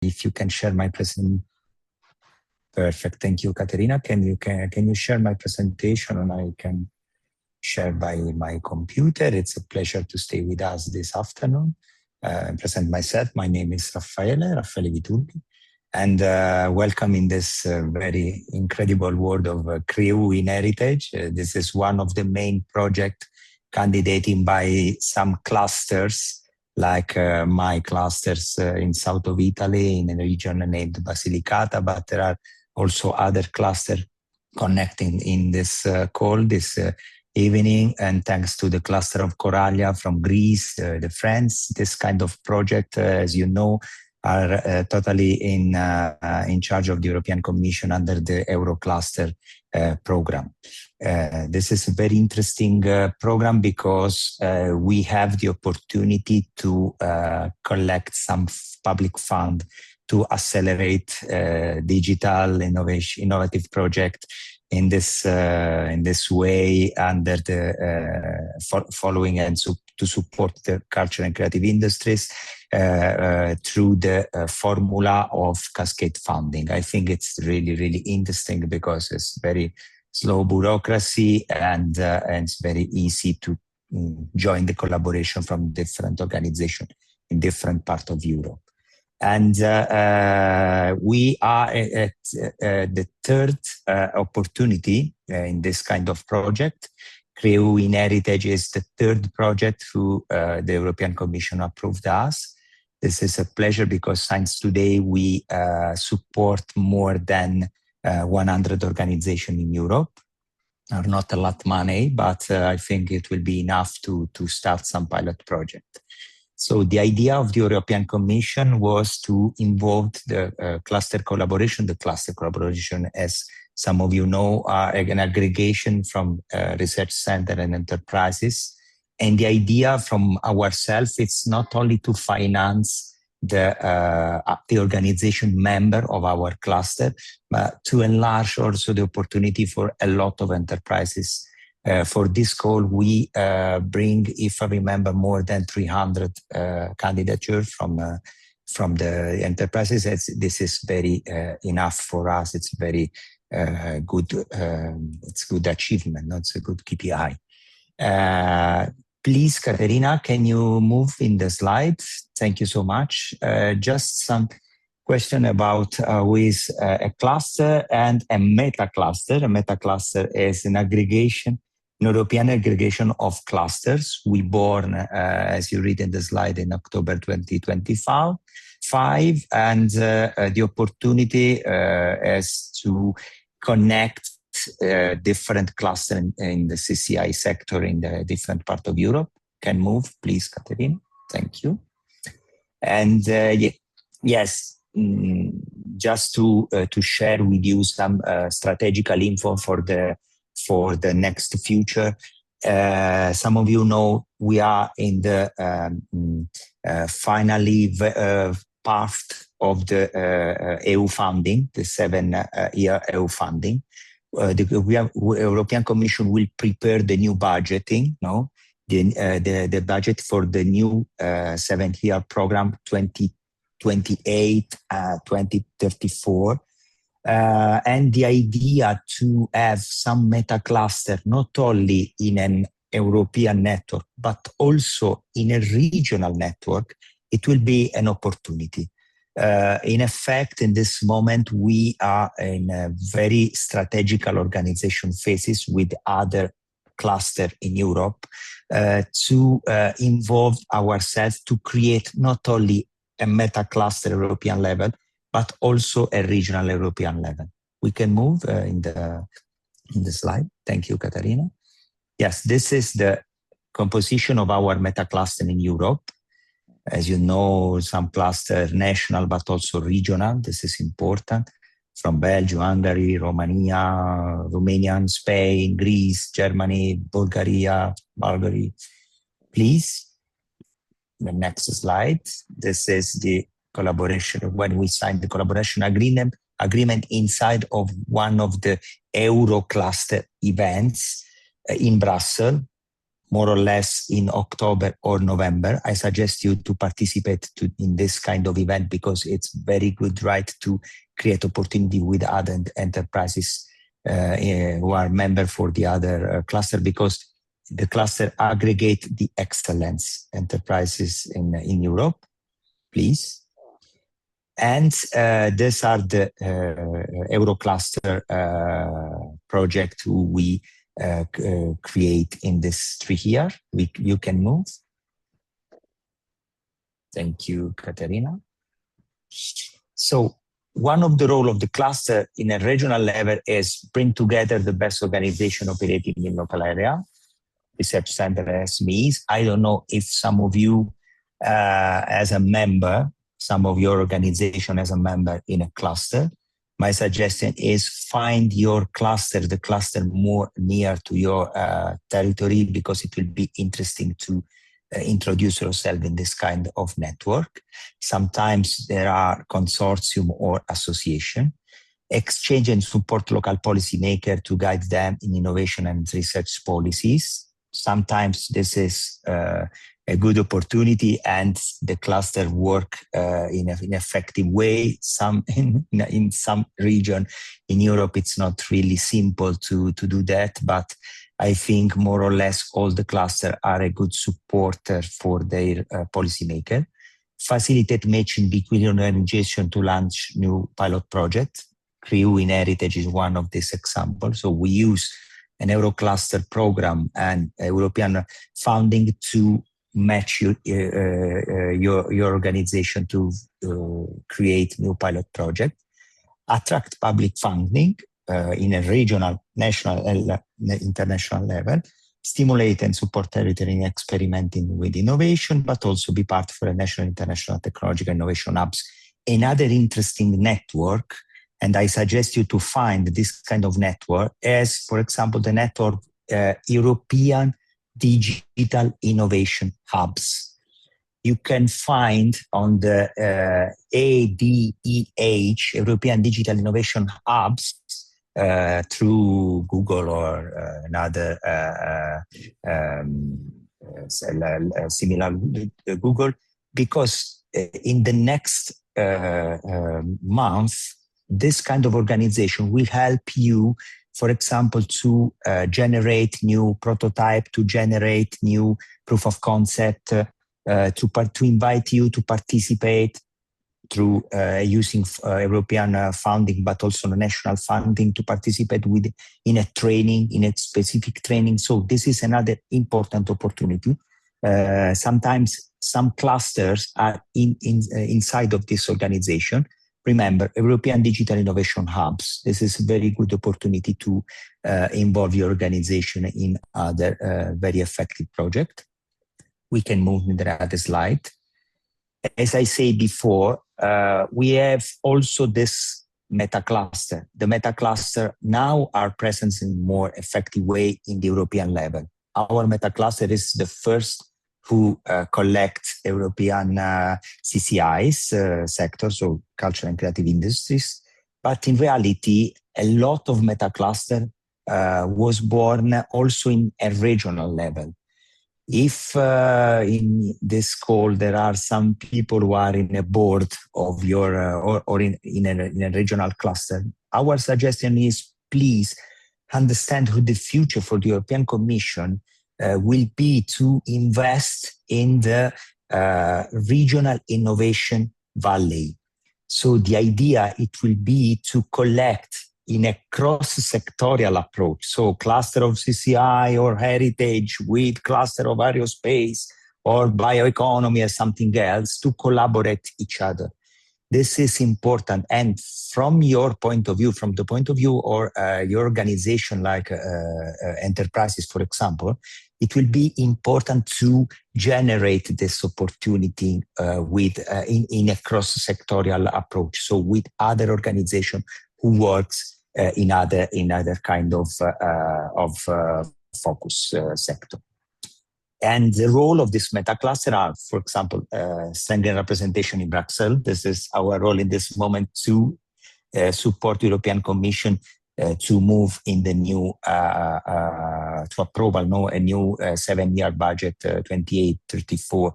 if you can share my presentation. Perfect. Thank you, Caterina. Can you share my presentation and I can share by my computer? It's a pleasure to stay with us this afternoon. Present myself. My name is Raffaele Vitulli, and welcome in this very incredible world of CR.EU.IN heritage. This is one of the main projects candidating by some clusters, like my clusters in south of Italy in a region named Basilicata, but there are also other clusters connecting in this call this evening, and thanks to the cluster of Corallia from Greece, the France. This kind of project, as you know, are totally in charge of the European Commission under the Eurocluster program. This is a very interesting program because we have the opportunity to collect some public fund to accelerate digital innovative project in this way under the following and to support the culture and creative industries through the formula of cascade funding. I think it's really interesting because it's very slow bureaucracy and it's very easy to join the collaboration from different organizations in different parts of Europe. And we are at the third opportunity in this kind of project. CR.EU.IN Heritage is the third project who the European Commission approved us. This is a pleasure because since today we support more than 100 organizations in Europe. Not a lot of money, but I think it will be enough to start some pilot project. So the idea of the European Commission was to involve the cluster collaboration. The cluster collaboration, as some of you know, are an aggregation from research center and enterprises. And the idea from ourselves, it's not only to finance the organization member of our cluster, but to enlarge also the opportunity for a lot of enterprises. For this call, we bring, if I remember, more than 300 candidatures from the enterprises. This is very enough for us. It's very good. It's good achievement. It's a good KPI. Please, Caterina, can you move in the slides? Thank you so much. Just some question about who is a cluster and a metacluster. A metacluster is an aggregation, European aggregation of clusters. We born, as you read in the slide, in October 2025, and the opportunity is to connect different clusters in the CCI sector in the different part of Europe. Can move, please, Caterina. Thank you. And yes, just to share with you some strategical info for the next future. Some of you know we are in the finally part of the EU funding, the 7-year EU funding. The European Commission will prepare the new budgeting, the budget for the new 7-year program 2028-2034. And the idea to have some meta-cluster not only in an European network, but also in a regional network, it will be an opportunity. In effect, in this moment, we are in a very strategical organization phases with other clusters in Europe to involve ourselves to create not only a meta-cluster European level, but also a regional European level. We can move in the slide. Thank you, Caterina. Yes, this is the composition of our meta-cluster in Europe. As you know, some cluster national, but also regional. This is important. From Belgium, Hungary, Romania, Spain, Greece, Germany, Bulgaria. Please, the next slide. This is the collaboration when we signed the collaboration agreement inside of one of the Eurocluster events in Brussels. more or less in October or November. I suggest you to participate in this kind of event because it's very good, right, to create opportunity with other enterprises who are member for the other cluster, because the cluster aggregate the excellence enterprises in Europe, please. And these are the Eurocluster project we create in this tree here. You can move. Thank you, Caterina. So one of the role of the cluster in a regional level is bring together the best organization operating in local area, research center, SMEs. I don't know if some of you as a member, some of your organization as a member in a cluster. My suggestion is find your cluster, the cluster more near to your territory, because it will be interesting to introduce yourself in this kind of network. Sometimes there are consortium or association. Exchange and support local policymakers to guide them in innovation and research policies. Sometimes this is a good opportunity and the cluster work in an effective way. In some region in Europe, it's not really simple to do that, but I think more or less all the cluster are a good supporter for their policymaker. Facilitate matching between organizations to launch new pilot projects. CR.EU.IN Heritage is one of these examples. So we use an Eurocluster program and European funding to match your organization to create new pilot project. Attract public funding in a regional, national, international level. Stimulate and support territory in experimenting with innovation, but also be part for a national, international technological innovation hubs. Another interesting network, and I suggest you to find this kind of network, as, for example, the network European Digital Innovation Hubs. You can find on the ADEH, European Digital Innovation Hubs, through Google or another similar Google, because in the next month, this kind of organization will help you, for example, to generate new prototype, to generate new proof of concept, to invite you to participate through using European funding, but also national funding, to participate in a training, in a specific training. So this is another important opportunity. Sometimes some clusters are inside of this organization. Remember, European Digital Innovation Hubs. This is a very good opportunity to involve your organization in other very effective projects. We can move to the other slide. As I said before, we have also this Metacluster. The Metacluster now are present in a more effective way in the European level. Our Metacluster is the first who collect European CCIs, sectors, so cultural and creative industries. But in reality, a lot of Metacluster was born also in a regional level. If in this call there are some people who are in a board of your or in a regional cluster, our suggestion is please understand who the future for the European Commission will be to invest in the regional innovation valley. So the idea, it will be to collect in a cross-sectoral approach. So cluster of CCI or heritage with cluster of aerospace or bioeconomy or something else to collaborate each other. This is important. And from your point of view, from the point of view or your organization like enterprises, for example, it will be important to generate this opportunity in a cross-sectoral approach. So with other organizations who works in other kind of focus sector. And the role of this Metacluster are, for example, strengthening representation in Brussels. This is our role in this moment to support European Commission to move in the new to approval a new 7-year budget 28-34,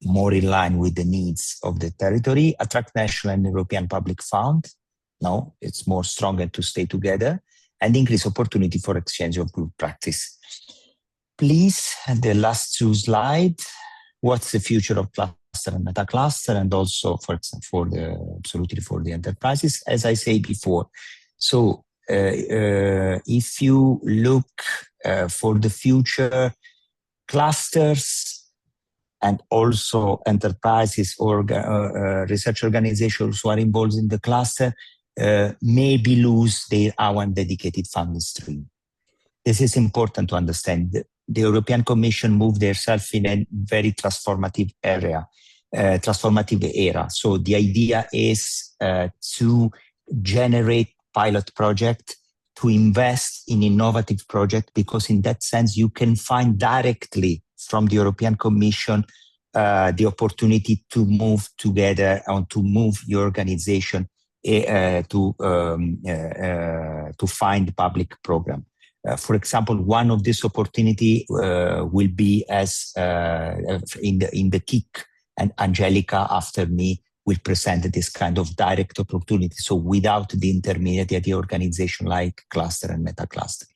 more in line with the needs of the territory. Attract national and European public fund. No, it's more stronger to stay together, and increase opportunity for exchange of good practice. Please, the last 2 slides. What's the future of cluster and metacluster, and also absolutely for the enterprises, as I say before. So if you look for the future, clusters and also enterprises or research organizations who are involved in the cluster maybe lose their own dedicated funding stream. This is important to understand. The European Commission moved themselves in a very transformative era. So the idea is to generate pilot project, to invest in innovative project, because in that sense you can find directly from the European Commission the opportunity to move together and to move your organization to find public program. For example, one of this opportunity will be as in the KIC, and Angelica after me will present this kind of direct opportunity. So without the intermediate organization like cluster and metacluster.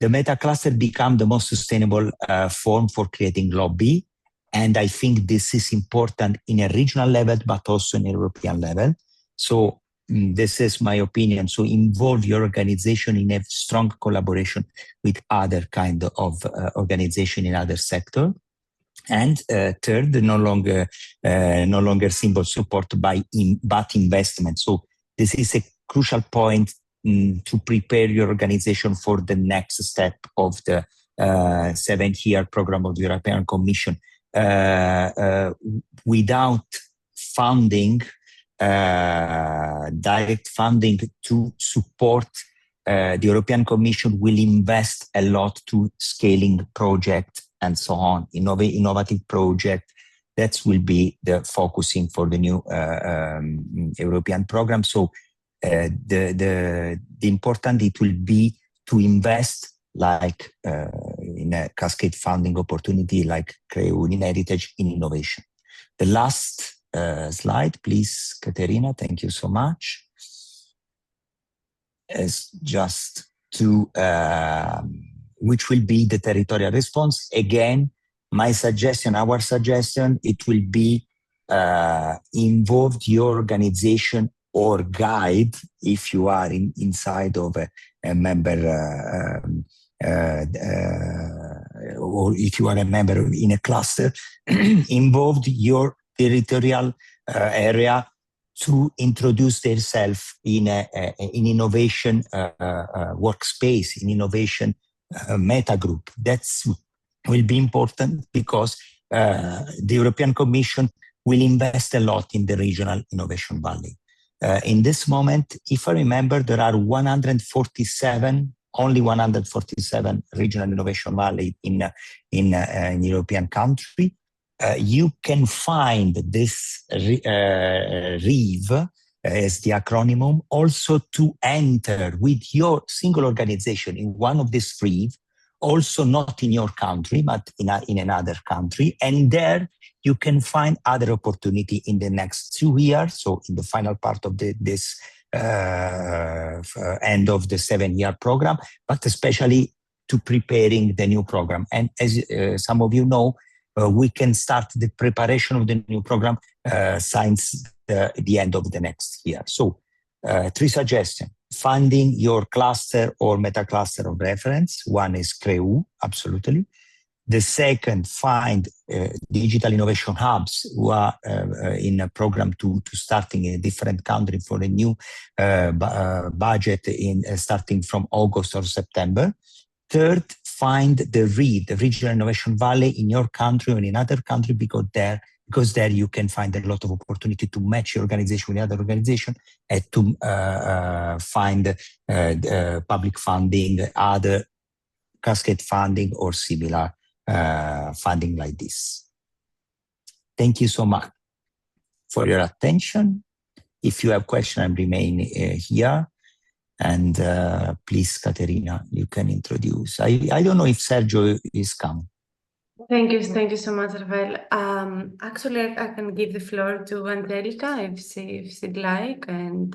The metacluster become the most sustainable form for creating lobby. And I think this is important in a regional level, but also in a European level. So this is my opinion. So involve your organization in a strong collaboration with other kind of organization in other sector. And third, no longer simple support but investment. So this is a crucial point to prepare your organization for the next step of the 7-year program of the European Commission. Without funding, direct funding to support, the European Commission will invest a lot to scaling project and so on, innovative project. That will be the focusing for the new European program. So the important it will be to invest like in a cascade funding opportunity like CR.EU.IN heritage in innovation. The last slide, please, Caterina. Thank you so much. As just to which will be the territorial response. Again, my suggestion, our suggestion, it will be involve your organization or guide if you are inside of a member or if you are a member in a cluster, involved your territorial area to introduce themselves in innovation workspace, in innovation meta group. That will be important because the European Commission will invest a lot in the regional innovation valley. In this moment, if I remember, there are only 147 regional innovation valley in European country. You can find this REEV as the acronym also to enter with your single organization in one of these REEV, also not in your country, but in another country. And there you can find other opportunity in the next 2 years. So in the final part of this end of the 7-year program, but especially to preparing the new program. And as some of you know, we can start the preparation of the new program since the end of the next year. So 3 suggestions. Funding your cluster or metacluster of reference. One is CR.EU, absolutely. The second, find digital innovation hubs who are in a program to starting in a different country for a new budget starting from August or September. Third, find the REEV, the Regional Innovation Valley, in your country or in another country, because there you can find a lot of opportunity to match your organization with other organization and to find public funding, other cascade funding or similar funding like this. Thank you so much for your attention. If you have questions, I remain here. And please, Caterina, you can introduce. I don't know if Sergio is come. Thank you so much, Rafael. Actually, I can give the floor to Angelica if she'd like, and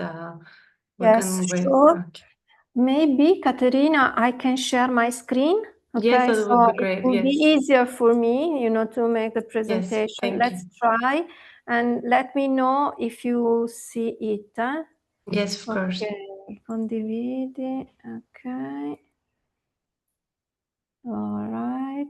we yes, can wait. sure. Okay. Maybe, Caterina, I can share my screen. Okay, yes, that so would be great. it will be easier for me, to make the presentation. Yes, let's try, and let me know if you see it. Yes, of course. Okay, condividi. Okay. All right.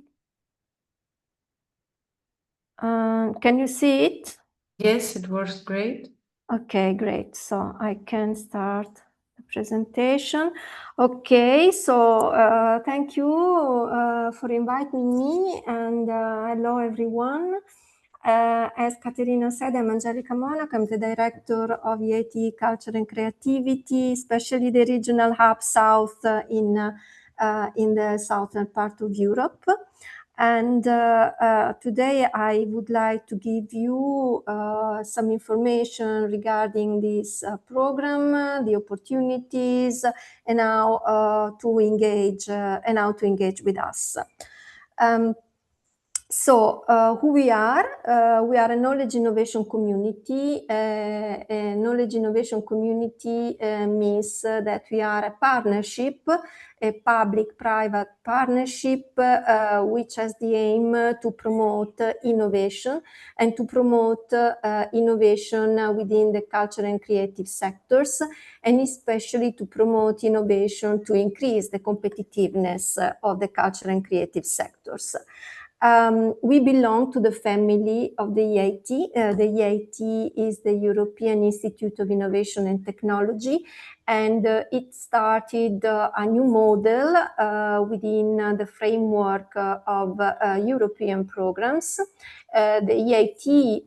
Can you see it? Yes, it works great. Okay, great. So I can start the presentation. Okay, so thank you for inviting me, and hello everyone. As Caterina said, I'm Angelica Monaco. I'm the director of EIT Culture and Creativity, especially the regional hub South in the southern part of Europe. And today I would like to give you some information regarding this program, the opportunities, and how to engage with us. So who we are a knowledge innovation community. A knowledge innovation community means that we are a partnership, a public-private partnership which has the aim to promote innovation and to promote innovation within the culture and creative sectors, and especially to promote innovation to increase the competitiveness of the culture and creative sectors. We belong to the family of the EIT. The EIT is the European Institute of Innovation and Technology, and it started a new model within the framework of European programs. The EIT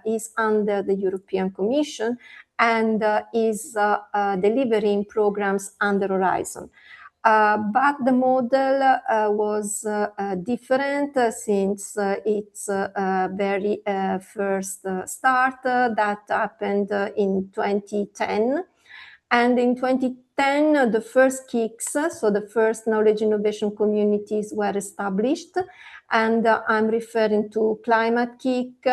is under the European Commission and is delivering programs under Horizon. But the model was different since its very first start that happened in 2010. And in 2010, the first KICs, so the first knowledge innovation communities, were established. And I'm referring to Climate KIC,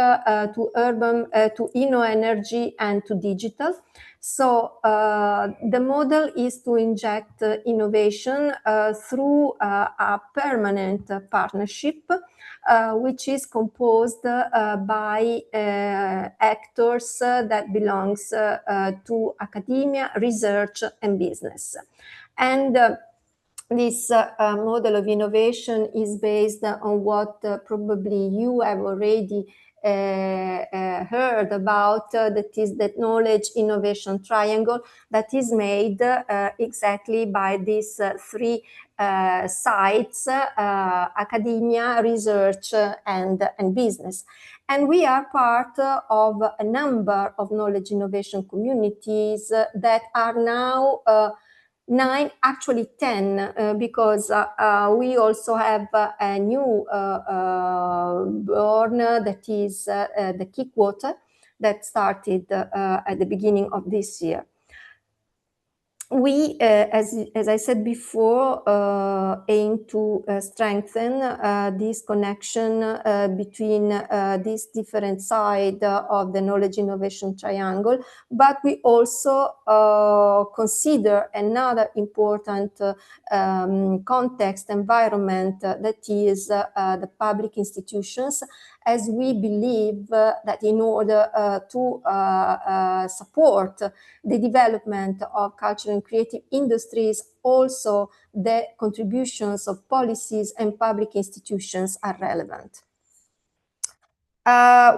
to Urban, to InnoEnergy, and to Digital. So the model is to inject innovation through a permanent partnership, which is composed by actors that belongs to academia, research, and business. And this model of innovation is based on what probably you have already heard about, that is the knowledge innovation triangle that is made exactly by these three sides, academia, research, and business. And we are part of a number of knowledge innovation communities that are now 9, actually 10, because we also have a new born, that is the KIC Water, that started at the beginning of this year. We, as I said before, aim to strengthen this connection between these different sides of the knowledge innovation triangle, but we also consider another important context environment, that is the public institutions, as we believe that in order to support the development of cultural and creative industries, also the contributions of policies and public institutions are relevant.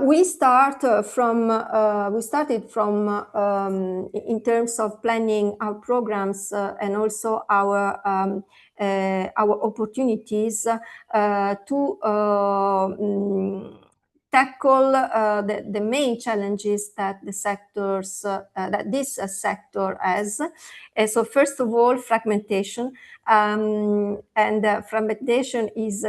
We started from in terms of planning our programs and also our opportunities to tackle the main challenges that the sectors that this sector has. So first of all, fragmentation, and fragmentation is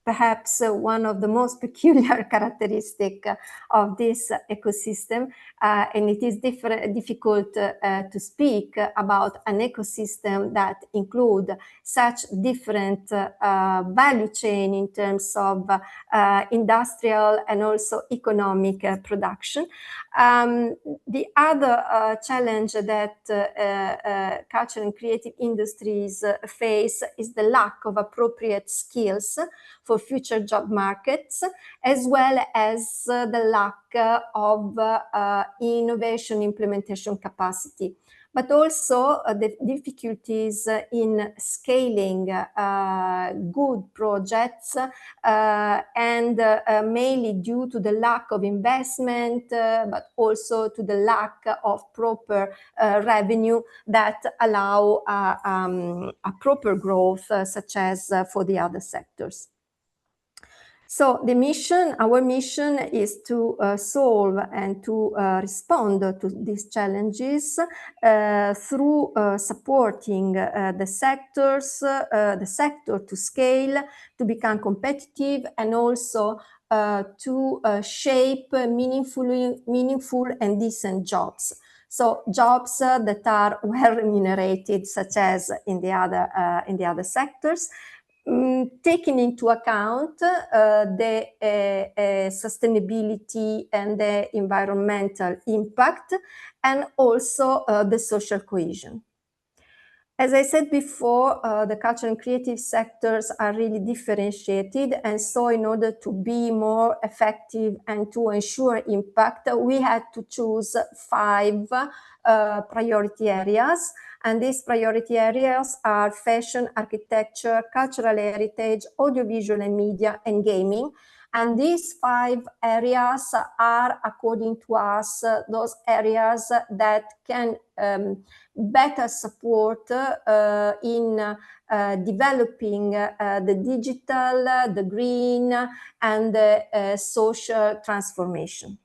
perhaps one of the most peculiar characteristics of this ecosystem, and it is difficult to speak about an ecosystem that includes such different value chain in terms of industrial and also economic production. The other challenge that culture and creative industries face is the lack of appropriate skills for future job markets, as well as the lack of innovation implementation capacity, but also the difficulties in scaling good projects, and mainly due to the lack of investment, but also to the lack of proper revenue that allow a proper growth, such as for the other sectors. So the mission, our mission, is to solve and to respond to these challenges through supporting the sector to scale, to become competitive, and also to shape meaningful and decent jobs. So jobs that are well remunerated, such as in the other sectors. Taking into account the sustainability and the environmental impact, and also the social cohesion. As I said before, the cultural and creative sectors are really differentiated, and so in order to be more effective and to ensure impact, we had to choose 5 priority areas. And these priority areas are fashion, architecture, cultural heritage, audiovisual and media, and gaming. And these 5 areas are, according to us, those areas that can better support in developing the digital, the green, and the social transformation.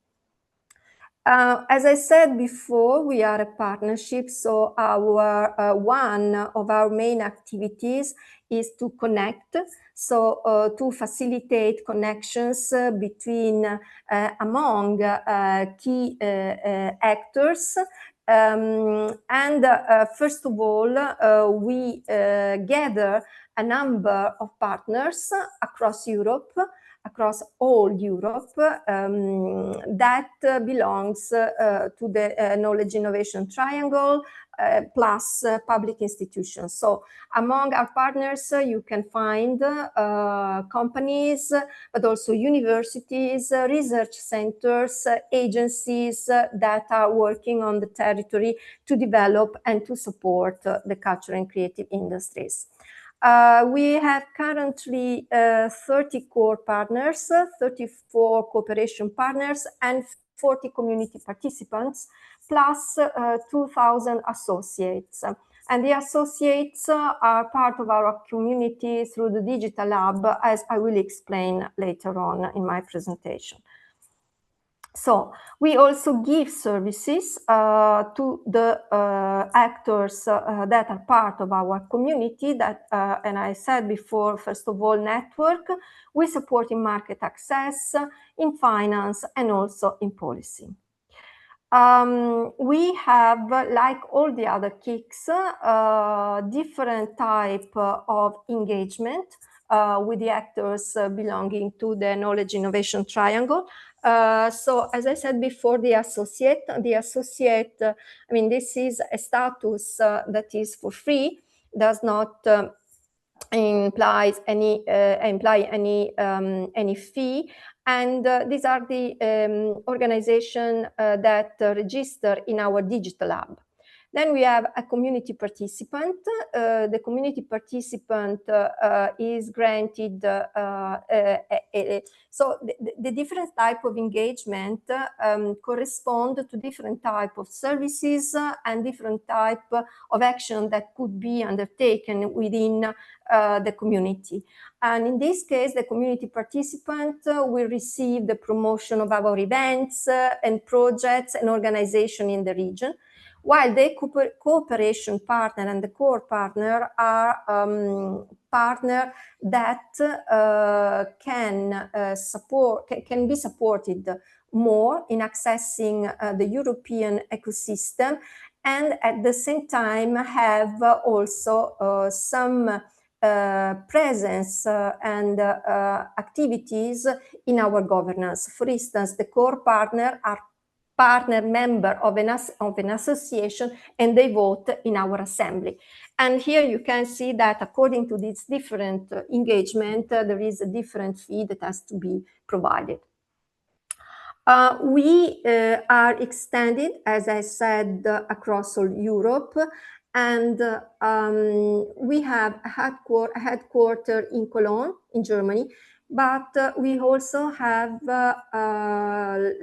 As I said before, we are a partnership, so our one of our main activities is to connect, so to facilitate connections between among key actors. And first of all, we gather a number of partners across Europe, across all Europe, that belongs to the knowledge innovation triangle, plus public institutions. So among our partners, you can find companies, but also universities, research centers, agencies that are working on the territory to develop and to support the cultural and creative industries. We have currently 30 core partners, 34 cooperation partners, and 40 community participants, plus 2,000 associates. And the associates are part of our community through the Digital Lab, as I will explain later on in my presentation. So we also give services to the actors that are part of our community, that, and I said before, first of all, network. We support in market access, in finance, and also in policy. We have, like all the other KICs, different type of engagement with the actors belonging to the knowledge innovation triangle. So as I said before, the associate, I mean, this is a status that is for free, does not imply any fee. And these are the organizations that register in our Digital Lab. Then we have a community participant. The community participant is granted, so the different type of engagement correspond to different type of services and different type of action that could be undertaken within the community. And in this case, the community participant will receive the promotion of our events and projects and organization in the region. while the cooperation partner and the core partner are partner that can be supported more in accessing the European ecosystem, and at the same time have also some presence and activities in our governance. For instance, the core partner are partner member of an association, and they vote in our assembly. And here you can see that according to this different engagement, there is a different fee that has to be provided. We are extended, as I said, across all Europe, and we have a headquarter in Cologne, in Germany, but we also have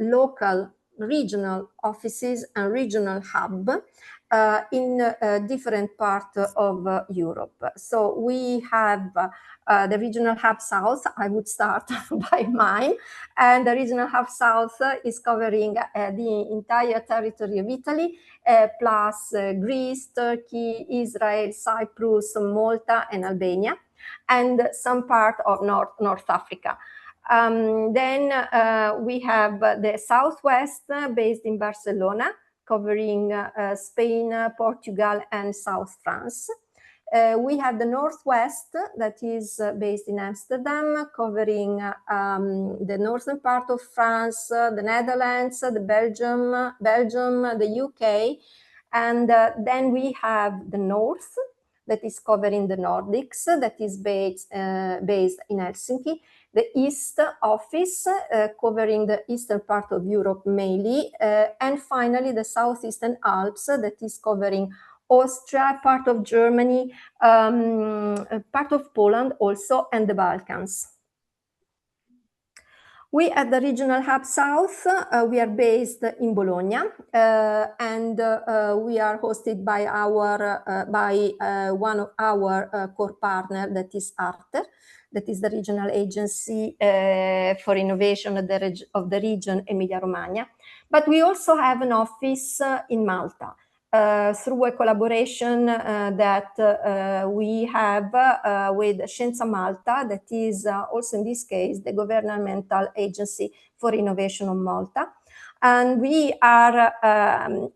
local regional offices and regional hub in different parts of Europe. So we have the regional hub south. I would start by mine, and the regional hub south is covering the entire territory of Italy, plus Greece, Turkey, Israel, Cyprus, Malta, and Albania, and some part of North Africa. Then we have the southwest based in Barcelona, covering Spain, Portugal, and South France. We have the northwest that is based in Amsterdam, covering the northern part of France, the Netherlands, the Belgium, the UK, and then we have the north that is covering the Nordics, that is based in Helsinki. The East office covering the eastern part of Europe mainly, and finally the southeastern Alps that is covering Austria, part of Germany, part of Poland also, and the Balkans. We at the Regional Hub South, we are based in Bologna, and we are hosted by one of our core partner, that is Arte, that is the regional agency for innovation of the region Emilia-Romagna. But we also have an office in Malta, through a collaboration that we have with Scienza Malta, that is also in this case the governmental agency for innovation of Malta. And we are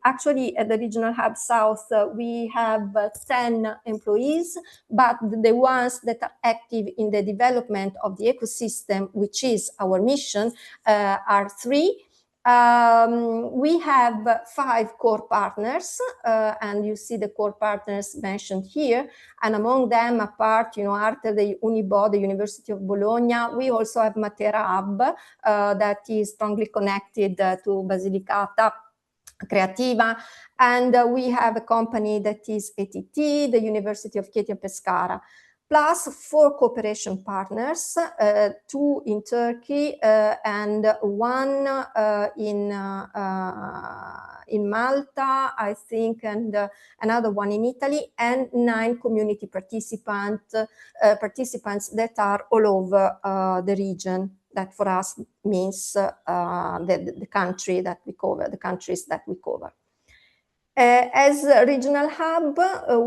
actually at the Regional Hub South, we have 10 employees, but the ones that are active in the development of the ecosystem, which is our mission, are 3. We have 5 core partners, and you see the core partners mentioned here. And among them, apart, Arte, the Unibo, the University of Bologna, we also have Matera Hub, that is strongly connected to Basilicata Creativa, and we have a company that is ETT, the University of Chieti and Pescara, plus 4 cooperation partners, 2 in Turkey and 1 in Malta, I think, and another one in Italy, and 9 community participants that are all over the region. That for us means the country that we cover, the countries that we cover. As a regional hub,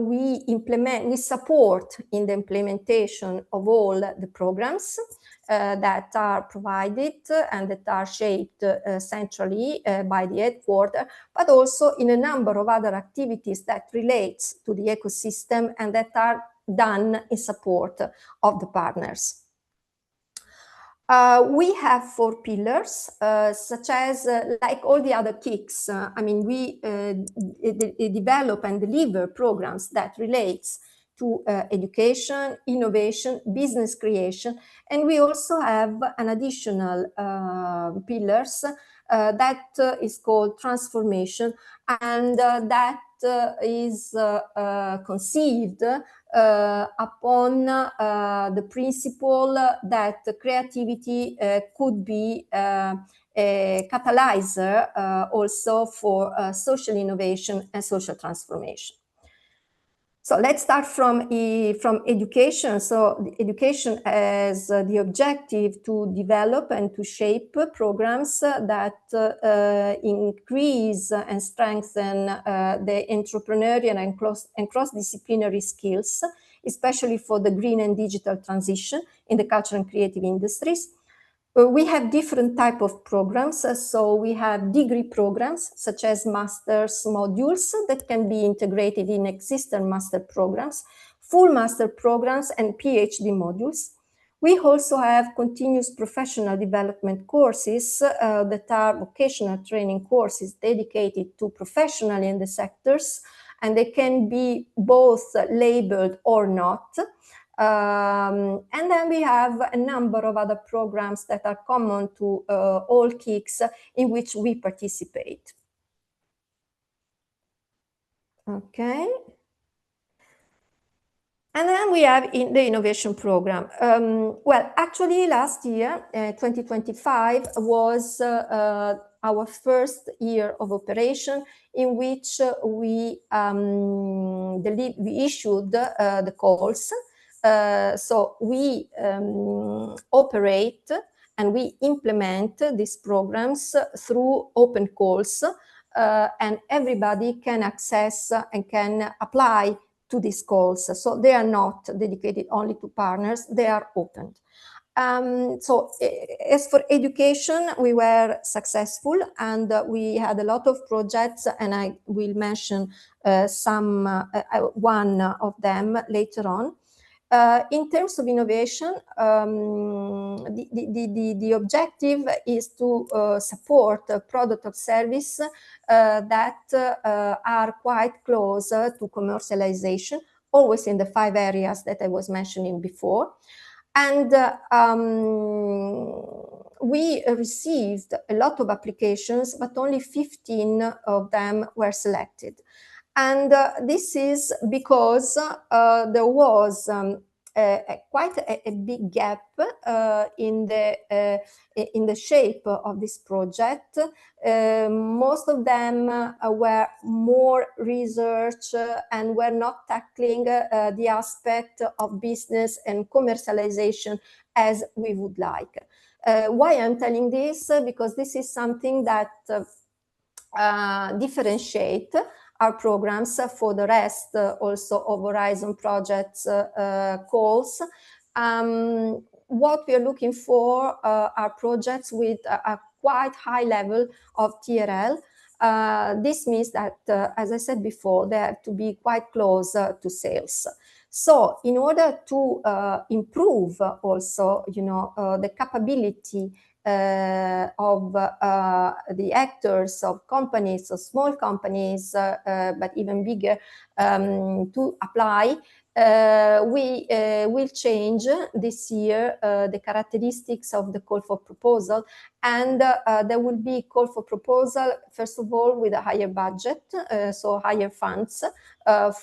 we support in the implementation of all the programs that are provided and that are shaped centrally by the headquarters, but also in a number of other activities that relates to the ecosystem and that are done in support of the partners. We have 4 pillars, such as, like all the other KICs, we develop and deliver programs that relates to education, innovation, business creation, and we also have an additional pillars that is called transformation, and that is conceived upon the principle that creativity could be a catalyzer also for social innovation and social transformation. So let's start from education. So education has the objective to develop and to shape programs that increase and strengthen the entrepreneurial and cross-disciplinary skills, especially for the green and digital transition in the cultural and creative industries. We have different type of programs. So we have degree programs, such as master's modules that can be integrated in existing master programs, full master programs, and PhD modules. We also have continuous professional development courses that are vocational training courses dedicated to professionals in the sectors, and they can be both labeled or not. And then we have a number of other programs that are common to all KICs in which we participate. Okay. And then we have in the innovation program. Well, actually last year, 2025, was our first year of operation in which we issued the calls. So we operate and we implement these programs through open calls, and everybody can access and can apply to these calls. So they are not dedicated only to partners, they are open. So as for education, we were successful and we had a lot of projects, and I will mention one of them later on. In terms of innovation, the objective is to support a product or service that are quite close to commercialization, always in the 5 areas that I was mentioning before. And we received a lot of applications, but only 15 of them were selected. And this is because there was quite a big gap in the shape of this project. Most of them were more research and were not tackling the aspect of business and commercialization as we would like. Why I'm telling this? Because this is something that differentiate our programs for the rest also of Horizon projects calls. What we are looking for are projects with a quite high level of TRL. This means that, as I said before, they have to be quite close to sales. So in order to improve also, the capability of the actors of companies, so small companies, but even bigger, to apply, we will change this year the characteristics of the call for proposal, and there will be call for proposal, first of all, with a higher budget, so higher funds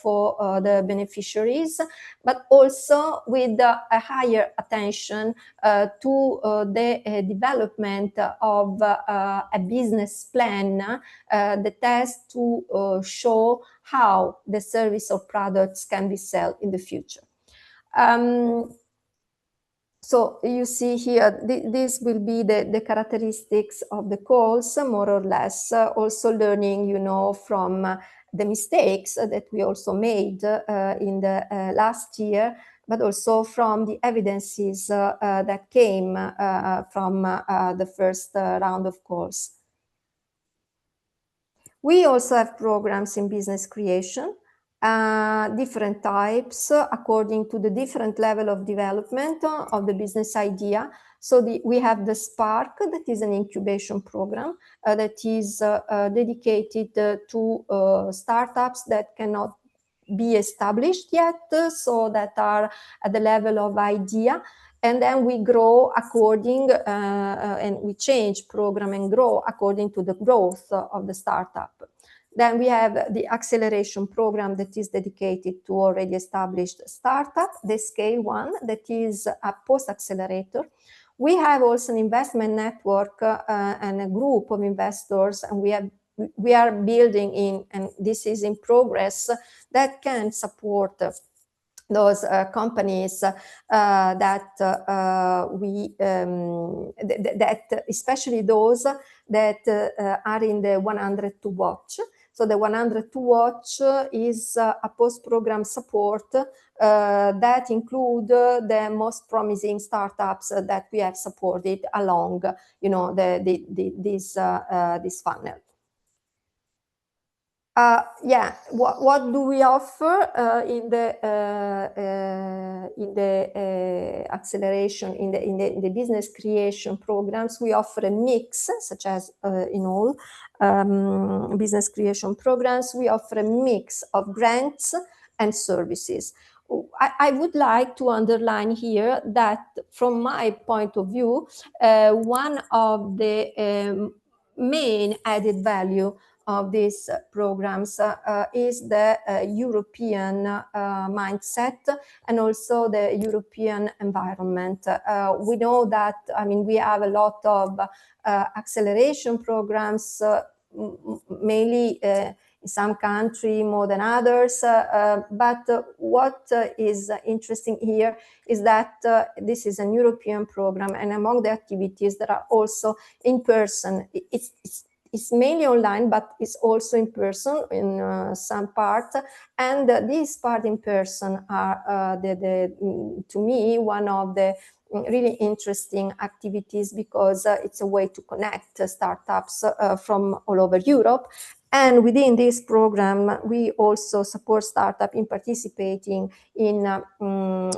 for the beneficiaries, but also with a higher attention to the development of a business plan that has to show how the service or products can be sold in the future. So you see here, this will be the characteristics of the calls, more or less, also learning, from the mistakes that we also made in the last year, but also from the evidences that came from the first round of calls. We also have programs in business creation, different types according to the different level of development of the business idea. So we have the Spark, that is an incubation program that is dedicated to startups that cannot be established yet, so that are at the level of idea. And then we grow according, and we change program and grow according to the growth of the startup. Then we have the acceleration program that is dedicated to already established startup, the Scale One, that is a post-accelerator. We have also an investment network and a group of investors, and we have we are building in, and this is in progress, that can support those companies that especially those that are in the 100 to watch. So the 100 to watch is a post-program support that include the most promising startups that we have supported along, you know, this funnel. Yeah, what do we offer in the acceleration, in the business creation programs? We offer a mix, such as in all business creation programs, we offer a mix of grants and services. I would like to underline here that from my point of view, one of the main added value of these programs is the European mindset and also the European environment. We know that, I mean, we have a lot of acceleration programs, mainly in some countries more than others, but what is interesting here is that this is an European program, and among the activities that are also in person, it's mainly online, but it's also in person in some part. And these part in person are, to me, one of the really interesting activities, because it's a way to connect startups from all over Europe. And within this program, we also support startups in participating in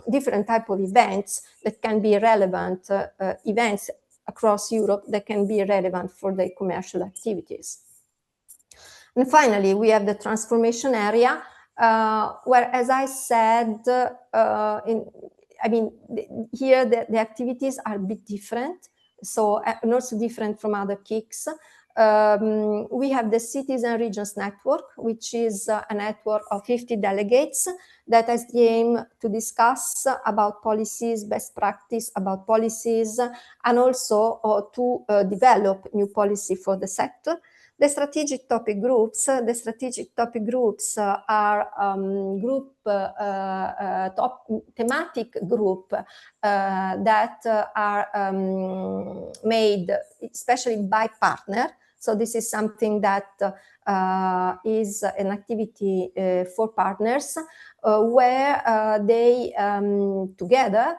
different types of events that can be relevant, events across Europe that can be relevant for the commercial activities. And finally, we have the transformation area, where, as I said, here the activities are a bit different, so and also different from other KICs. We have the Cities and Regions Network, which is a network of 50 delegates that has the aim to discuss about policies, best practice about policies, and also to develop new policy for the sector. The strategic topic groups, are thematic group that are made especially by partner. So this is something that is an activity for partners where they together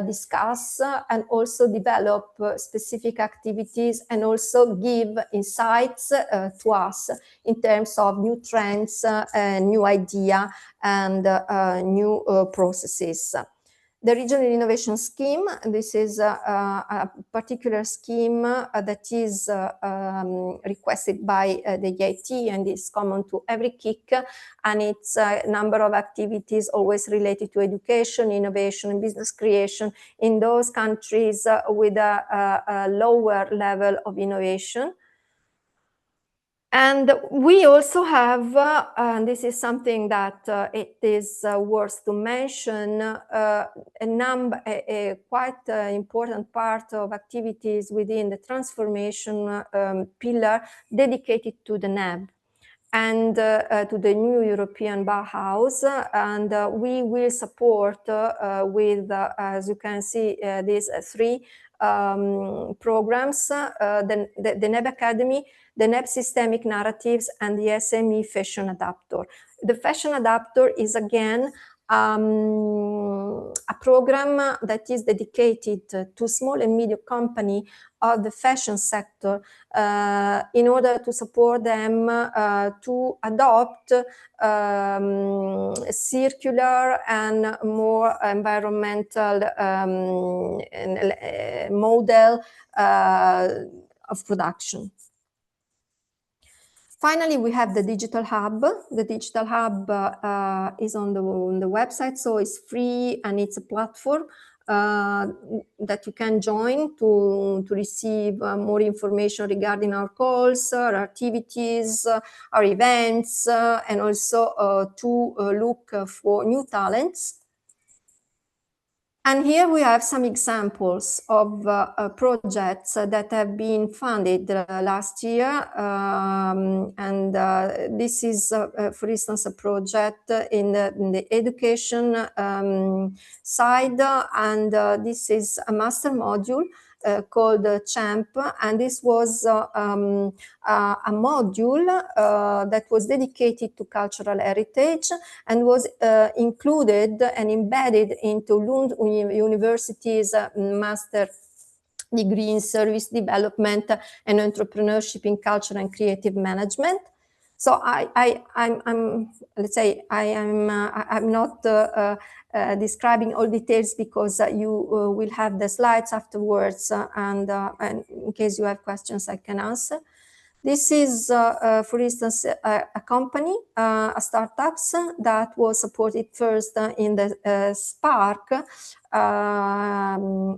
discuss and also develop specific activities and also give insights to us in terms of new trends, new idea, and new processes. The Regional Innovation Scheme, this is a particular scheme that is requested by the EIT and is common to every KIC, and it's a number of activities always related to education, innovation, and business creation in those countries with a lower level of innovation. And we also have, and this is something that it is worth to mention, a quite important part of activities within the transformation pillar dedicated to the NEB and to the new European Bauhaus. And we will support with, as you can see, these three programs, the NEB Academy, the NEB Systemic Narratives, and the SME Fashion Adapter. The Fashion Adapter is again a program that is dedicated to small and medium companies of the fashion sector in order to support them to adopt circular and more environmental model of production. Finally, we have the Digital Hub. The Digital Hub is on the website, so it's free, and it's a platform that you can join to receive more information regarding our calls, our activities, our events, and also to look for new talents. And here we have some examples of projects that have been funded last year. This is, for instance, a project in the education side. And this is a master module called CHAMP. And this was a module that was dedicated to cultural heritage and was included and embedded into Lund University's master degree in service development and entrepreneurship in culture and creative management. So let's say I'm not describing all details because you will have the slides afterwards, and in case you have questions, I can answer. This is, for instance, a company, a startup that was supported first in the Spark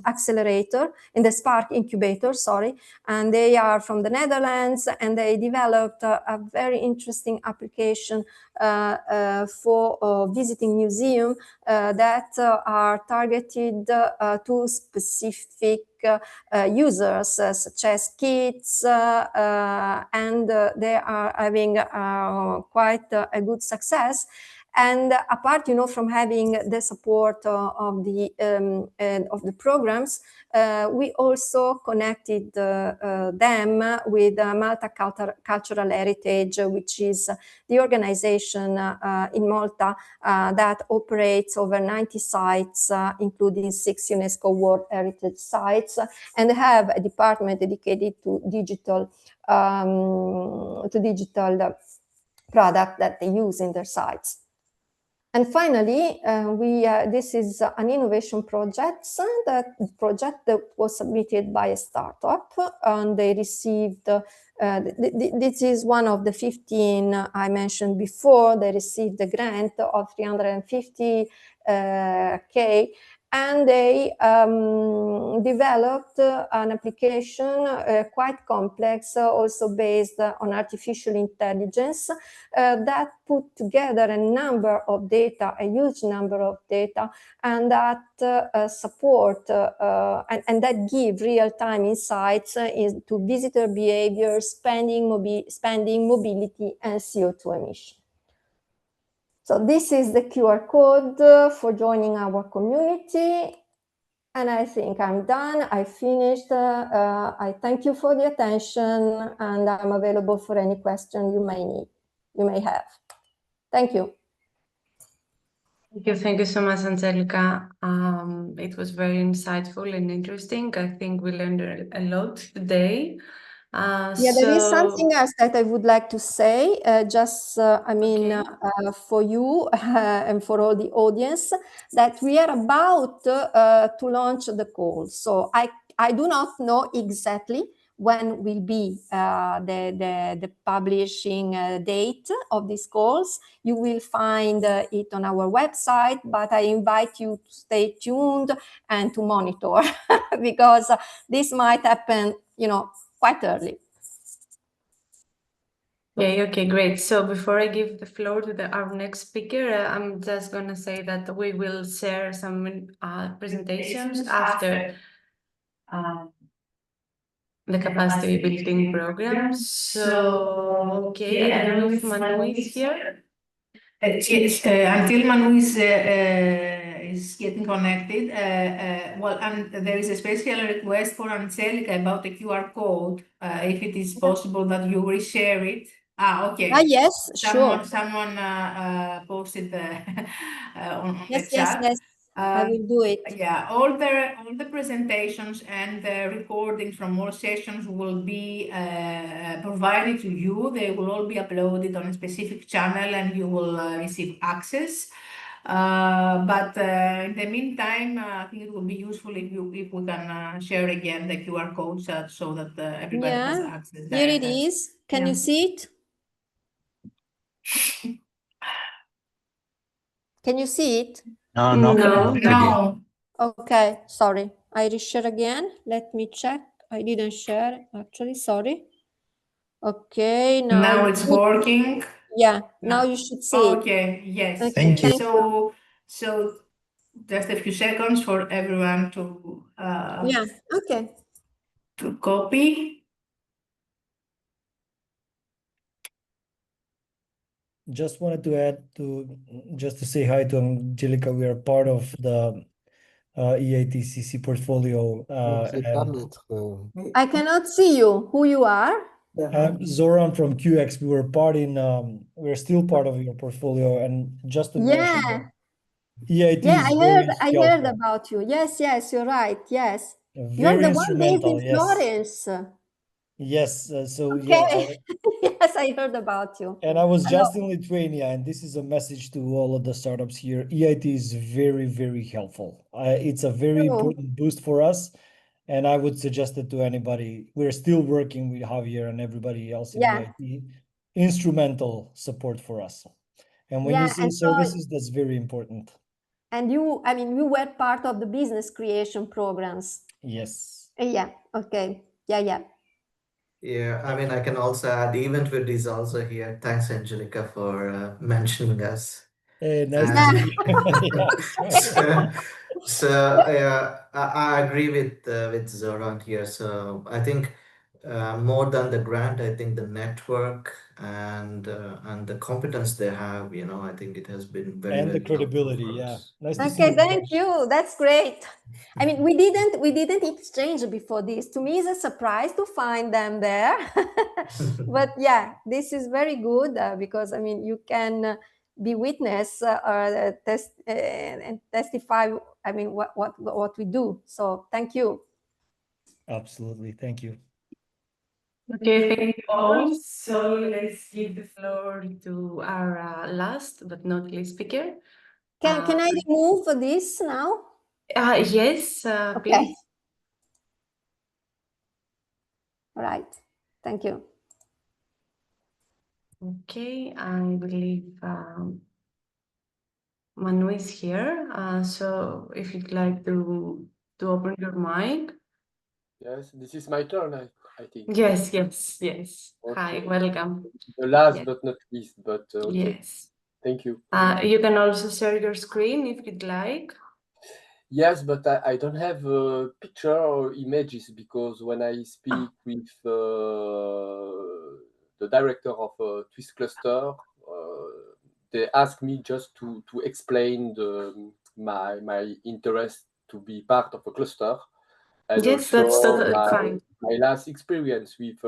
accelerator, in the Spark incubator, sorry, and they are from the Netherlands, and they developed a very interesting application for visiting museums that are targeted to specific users, such as kids, and they are having quite a good success. And apart, from having the support of the programs, we also connected them with Malta Cultural Heritage, which is the organization in Malta that operates over 90 sites, including 6 UNESCO World Heritage sites, and have a department dedicated to digital product that they use in their sites. And finally, this is an innovation project that was submitted by a startup, and they received, this is one of the 15 I mentioned before. They received a grant of 350K, and they developed an application quite complex, also based on artificial intelligence, that put together a number of data, a huge number of data, and that support and that give real-time insights into visitor behavior, spending, mobility, and CO2 emission. So this is the QR code for joining our community. And I think I'm done. I finished. I thank you for the attention, and I'm available for any question you may have. Thank you. Thank you so much, Angelica. It was very insightful and interesting. I think we learned a lot today. There is something else that I would like to say, for you and for all the audience, that we are about to launch the call. So I do not know exactly when will be the publishing date of these calls. You will find it on our website, but I invite you to stay tuned and to monitor because this might happen, quite early. Okay, great. So before I give the floor to our next speaker, I'm just going to say that we will share some presentations after the capacity building program. So, okay, I don't know if Manu is here. Until Manu is getting connected, and there is a special request for Angelica about the QR code, if it is possible that you reshare it. Okay. Yes, sure. Someone posted on the chat. Yes. I will do it. Yeah, all the presentations and the recordings from all sessions will be provided to you. They will all be uploaded on a specific channel, and you will receive access. But in the meantime, I think it will be useful if we can share again the QR code so that everybody has access. Here it is. Can you see it? Can you see it? No. Okay, sorry. I reshare again. Let me check. I didn't share, actually, sorry. Okay, now it's working. Yeah, now you should see it. Okay, yes. Thank you. So just a few seconds for everyone to Yeah, okay. to copy. Just wanted to add just to say hi to Angelica. We are part of the EITCC portfolio. I cannot see you. Who you are? Zoran from QX. We were we're still part of your portfolio. And just to mention that EIT Yeah, is I heard about you. Yes, you're right. Yes. You are very the one based instrumental. in Yes. Florence. Yes. So Okay. yeah. Yes, I heard about you. And I was just in Lithuania, and this is a message to all of the startups here. EIT is very, very helpful. It's a very important boost for us, and I would suggest it to anybody. We're still working with Javier and everybody else in EIT. Instrumental support for us. And when you say services, that's very important. And you were part of the business creation programs. Yes. Yeah, okay. Yeah. Yeah, I mean, I can also add Eventvid is also here. Thanks, Angelica, for mentioning us. Hey, nice to see you. So I agree with Zoran here. So I think more than the grant, I think the network and the competence they have, I think it has been very, and very the credibility. Yeah, nice to see you. Okay, thank you. That's great. I mean, we didn't exchange before this. To me, it's a surprise to find them there. But yeah, this is very good because I mean, you can be witness or and testify. I mean, what we do. So thank you. Absolutely, thank you. Okay, thank you all. So let's give the floor to our last but not least speaker. Can I remove this now? Yes, okay. please. All right. Thank you. Okay, I believe Manu is here. So if you'd like to open your mic. Yes, this is my turn, I think. Yes. Okay. Hi, welcome. The last but not least, but okay. Yes. Thank you. You can also share your screen if you'd like. Yes, but I don't have a picture or images because when I speak with the director of Twist Cluster, they ask me just to explain my interest to be part of a cluster. And yes, that's totally fine. My last experience with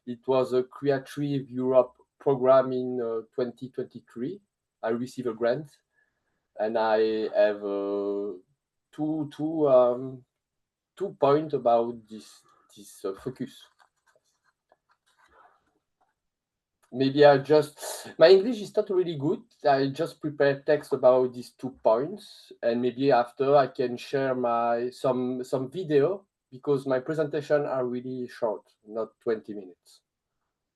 it was a Creative Europe program in 2023. I received a grant, and I have two points about this focus. Maybe my English is not really good. I just prepared text about these 2 points, and maybe after I can share some video because my presentation are really short, not 20 minutes.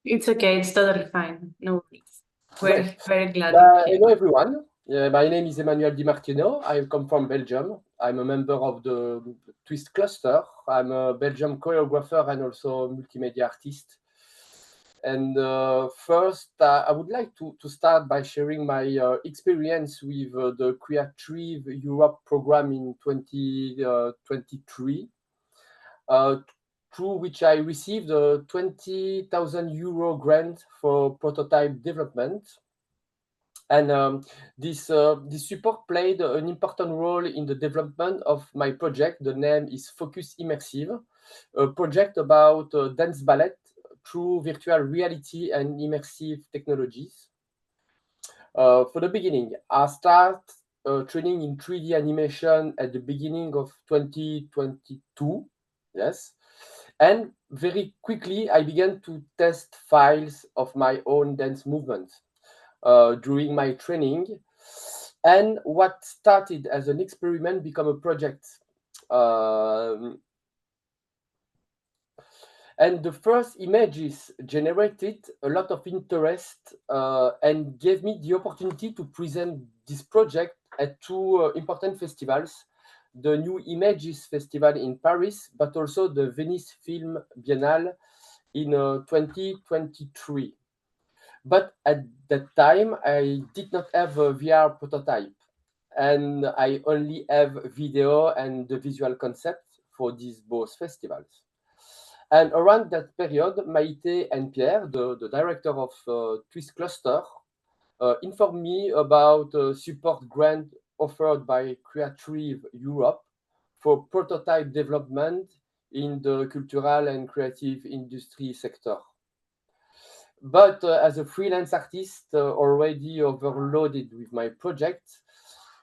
It's okay. It's totally fine. No worries. We're very glad. Hello, everyone. My name is Emmanuel Di Martino. I come from Belgium. I'm a member of the Twist Cluster. I'm a Belgian choreographer and also multimedia artist. And first, I would like to start by sharing my experience with the Creative Europe program in 2023, through which I received a 20,000 euro grant for prototype development. And this support played an important role in the development of my project. The name is Focus Immersive, a project about dance ballet through virtual reality and immersive technologies. For the beginning, I started training in 3D animation at the beginning of 2022. Yes. And very quickly, I began to test files of my own dance movements during my training. And what started as an experiment became a project. And the first images generated a lot of interest and gave me the opportunity to present this project at 2 important festivals, the New Images Festival in Paris, but also the Venice Film Biennale in 2023. But at that time, I did not have a VR prototype. and I only have video and the visual concept for these both festivals. And around that period, Maite and Pierre, the director of Eurocluster, informed me about a support grant offered by Creative Europe for prototype development in the cultural and creative industry sector. But as a freelance artist already overloaded with my project,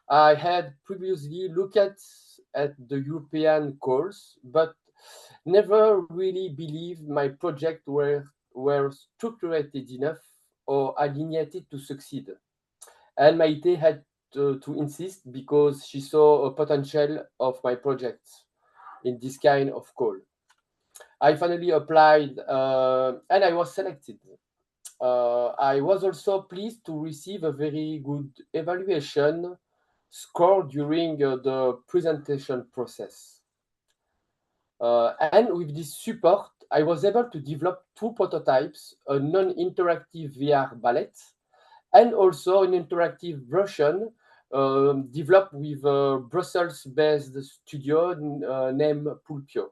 I had previously looked at the European calls, but never really believed my project were structured enough or aligned to succeed. And Maite had to insist because she saw a potential of my project in this kind of call. I finally applied and I was selected. I was also pleased to receive a very good evaluation score during the presentation process. And with this support, I was able to develop 2 prototypes, a non-interactive VR ballet and also an interactive version developed with a Brussels-based studio named Pulpio.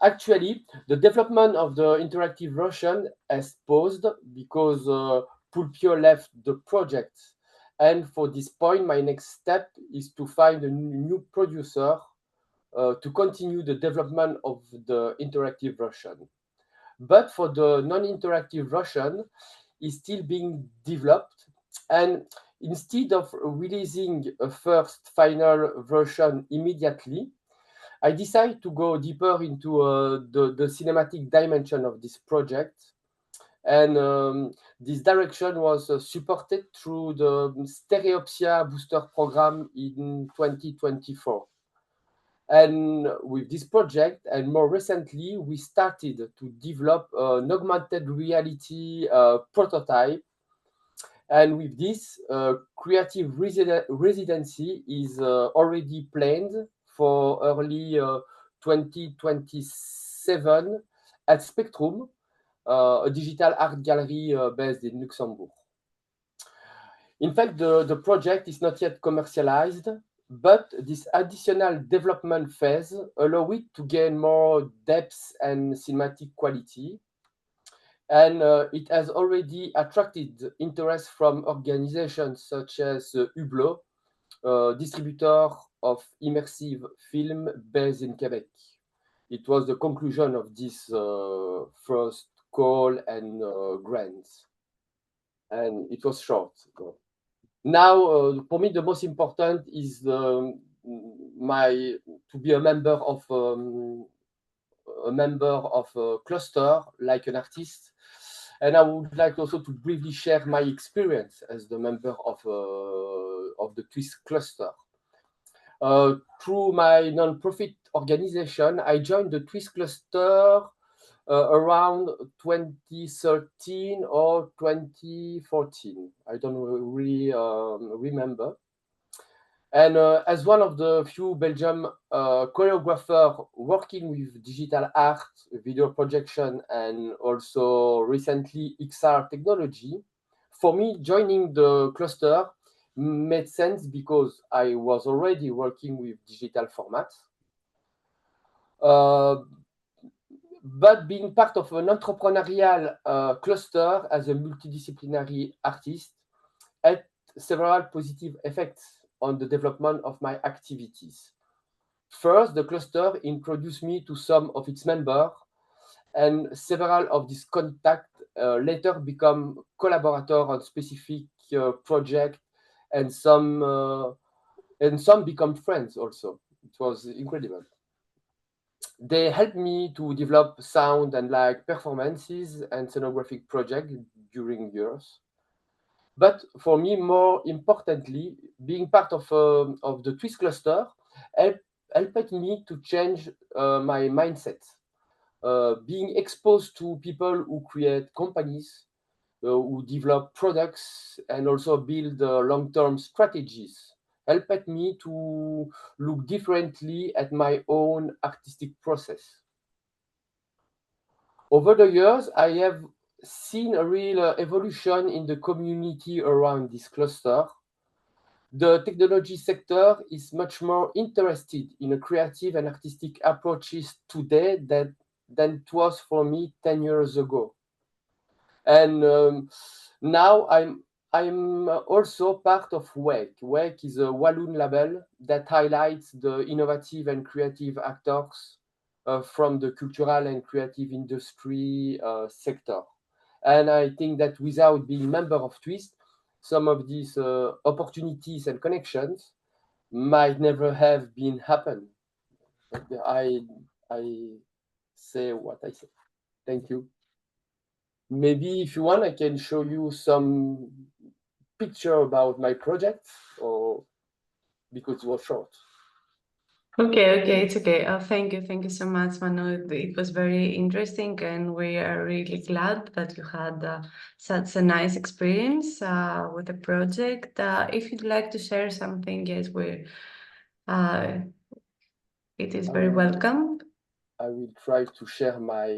Actually, the development of the interactive version has paused because Pulpio left the project. And for this point, my next step is to find a new producer to continue the development of the interactive version. But for the non-interactive version, is still being developed. And instead of releasing a first final version immediately, I decided to go deeper into the cinematic dimension of this project. And this direction was supported through the Stereopsia Booster Program in 2024. And with this project, and more recently, we started to develop an augmented reality prototype. And with this, creative residency is already planned for early 2027 at Spectrum, a digital art gallery based in Luxembourg. In fact, the project is not yet commercialized, but this additional development phase allows it to gain more depth and cinematic quality. And it has already attracted interest from organizations such as Hublot, distributor of immersive film based in Quebec. It was the conclusion of this first call and grants. And it was short. Now, for me, the most important is to be a member of a cluster, like an artist. And I would like also to briefly share my experience as the member of the Eurocluster. Through my non-profit organization, I joined the Eurocluster around 2013 or 2014. I don't really remember. And as one of the few Belgian choreographers working with digital art, video projection, and also recently XR technology, for me, joining the cluster made sense because I was already working with digital formats. But being part of an entrepreneurial cluster as a multidisciplinary artist had several positive effects on the development of my activities. First, the cluster introduced me to some of its members, and several of these contacts later become collaborators on specific projects, and some become friends also. It was incredible. They helped me to develop sound and like performances and scenographic projects during years. But for me, more importantly, being part of the Eurocluster helped me to change my mindset. Being exposed to people who create companies, who develop products, and also build long-term strategies helped me to look differently at my own artistic process. Over the years, I have seen a real evolution in the community around this cluster. The technology sector is much more interested in a creative and artistic approaches today than it was for me 10 years ago. And now I'm also part of WEC. WEC is a Walloon label that highlights the innovative and creative actors from the cultural and creative industry sector. And I think that without being member of TWIST, some of these opportunities and connections might never have been happen. But I say what I say. Thank you. Maybe if you want, I can show you some picture about my project, or because it was short. Okay, it's okay. Thank you so much, Manu. It was very interesting, and we are really glad that you had such a nice experience with the project. If you'd like to share something, yes, it is very welcome. I will try to share my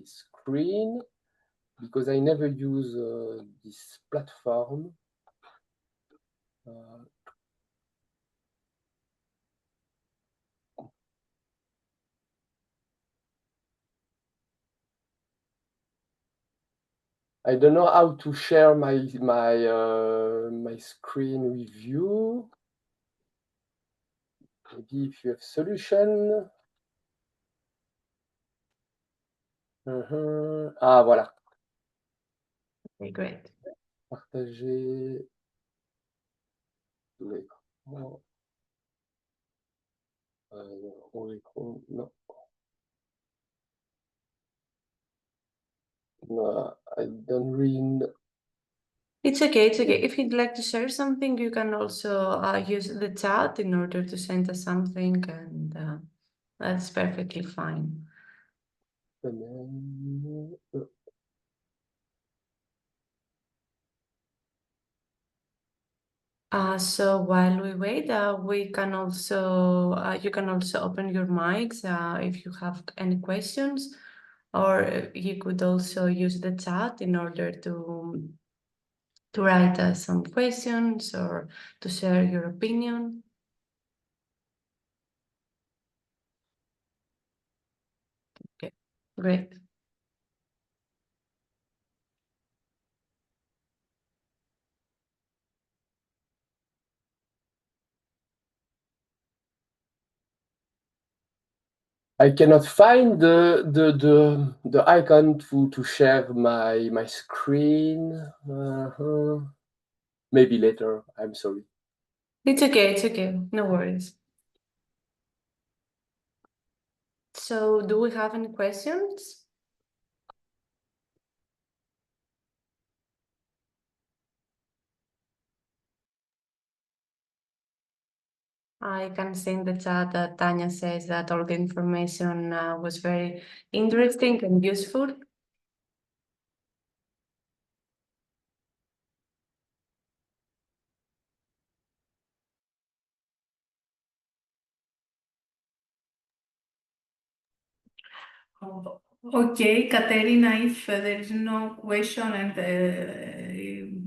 screen because I never use this platform. I don't know how to share my screen with you. Maybe if you have solution. Ah, voilà. Okay, great. Partager l'écran. L'écran, non. No, I don't read. It's okay. If you'd like to share something, you can also use the chat in order to send us something, and that's perfectly fine. So while we wait, we can also you can also open your mics if you have any questions, or you could also use the chat in order to write some questions or to share your opinion. Okay, great. I cannot find the icon to share my screen. Maybe later. I'm sorry. It's okay. No worries. So, do we have any questions? I can see in the chat that Tanya says that all the information was very interesting and useful. Okay, Katerina, if there is no question, and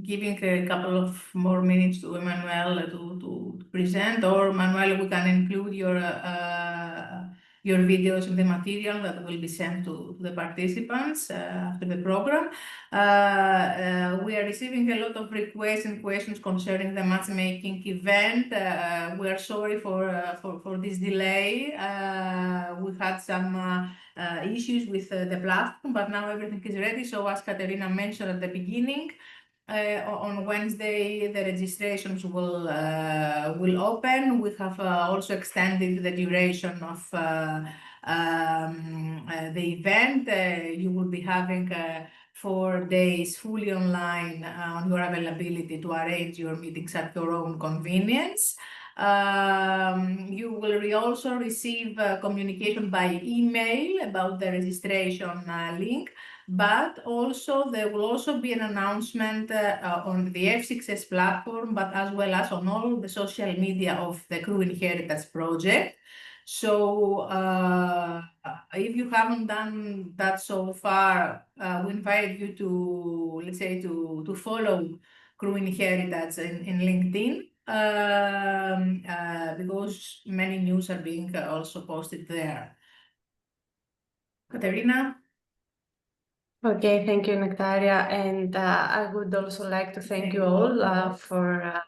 giving a couple of more minutes to Emmanuel to present, or Manuel, we can include your videos in the material that will be sent to the participants after the program. We are receiving a lot of requests and questions concerning the matchmaking event. We are sorry for this delay. We had some issues with the platform, but now everything is ready. So as Katerina mentioned at the beginning, on Wednesday the registrations will open. We have also extended the duration of the event. You will be having 4 days fully online on your availability to arrange your meetings at your own convenience. You will also receive communication by email about the registration link, but also there will also be an announcement on the F6S platform, but as well as on all the social media of the Crew Inheritance project. So if you haven't done that so far, we invite you to, let's say, to follow CR.EU.IN Heritage in LinkedIn, because many news are being also posted there. Katerina? Okay, thank you, Nectaria. And I would also like to thank you all for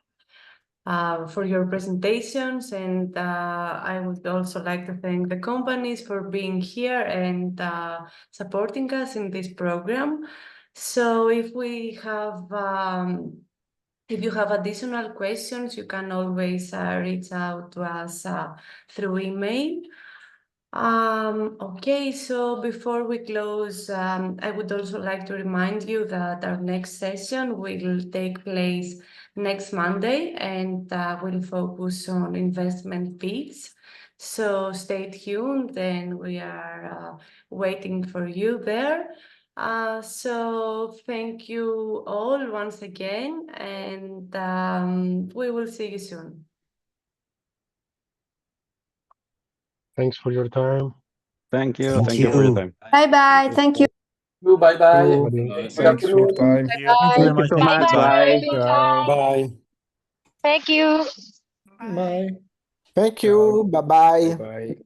your presentations. And I would also like to thank the companies for being here and supporting us in this program. So if you have additional questions, you can always reach out to us through email. Okay, so before we close, I would also like to remind you that our next session will take place next Monday and will focus on investment fees. So stay tuned and we are waiting for you there. So thank you all once again, and we will see you soon. Thanks for your time. Thank you. Thank Thank you for your you. time. Bye-bye. Thank you. Bye bye. Everybody. Good Thanks for your afternoon. time. Thank you very Thank you much. so much. Bye-bye. Bye. Ciao. Bye. Thank you. Bye. Thank you. Bye-bye. Bye.